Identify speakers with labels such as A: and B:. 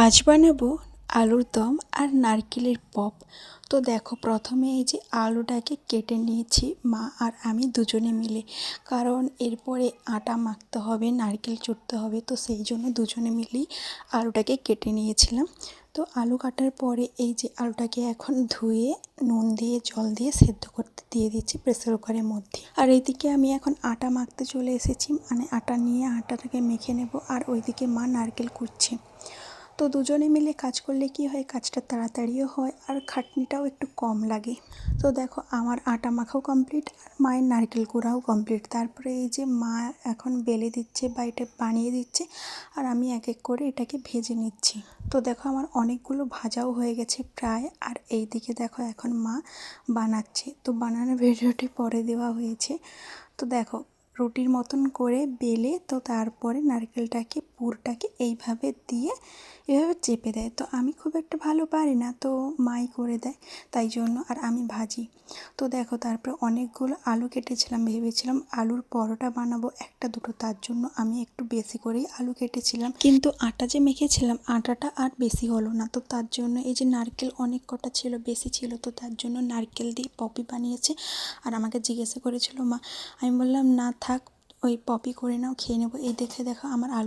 A: আজ বানাবো আলুর দম আর নারকেলের পপ। তো দেখো, প্রথমে এই যে আলুটাকে কেটে নিয়েছি মা আর আমি দুজনে মিলে, কারণ এরপরে আটা মাখতে হবে, নারকেল চুড়তে হবে, তো সেই জন্য দুজনে মিলেই আলুটাকে কেটে নিয়েছিলাম। তো আলু কাটার পরে এই যে আলুটাকে এখন ধুয়ে নুন দিয়ে জল দিয়ে সেদ্ধ করতে দিয়ে দিচ্ছি প্রেসার কুকারের মধ্যে। আর এইদিকে আমি এখন আটা মাখতে চলে এসেছি, মানে আটা নিয়ে আটাটাকে মেখে নেব, আর ওইদিকে মা নারকেল কুড়ছে। তো দুজনে মিলে কাজ করলে কি হয়, কাজটা তাড়াতাড়িও হয় আর খাটনিটাও একটু কম লাগে। তো দেখো, আমার আটা মাখাও কমপ্লিট আর মায়ের নারকেল কুড়াও কমপ্লিট। তারপরে এই যে মা এখন বেলে দিচ্ছে বা এটা বানিয়ে দিচ্ছে, আর আমি এক এক করে এটাকে ভেজে নিচ্ছি। তো দেখো, আমার অনেকগুলো ভাজাও হয়ে গেছে প্রায়। আর এই দিকে দেখো এখন মা বানাচ্ছে, তো বানানোর ভিডিওটি পরে দেওয়া হয়েছে। তো দেখো, রুটির মতন করে বেলে তো তারপরে নারকেলটাকে পুরটাকে এইভাবে দিয়ে এভাবে চেপে দেয়। তো আমি খুব একটা ভালো পারি না, তো মাই করে দেয়, তাই জন্য আর আমি ভাজি। তো দেখো, তারপরে অনেকগুলো আলু কেটেছিলাম, ভেবেছিলাম আলুর পরোটা বানাবো একটা দুটো, তার জন্য আমি একটু বেশি করেই আলু কেটেছিলাম। কিন্তু আটা যে মেখেছিলাম, আটাটা আর বেশি হলো না, তো তার জন্য এই যে নারকেল অনেক কটা ছিল, বেশি ছিল, তো তার জন্য নারকেল দিয়ে পপি বানিয়েছে। আর আমাকে জিজ্ঞাসা করেছিল মা, আমি বললাম না থাক, ওই পপি করে নাও, খেয়ে নেবো। এই দেখে দেখো আমার আলু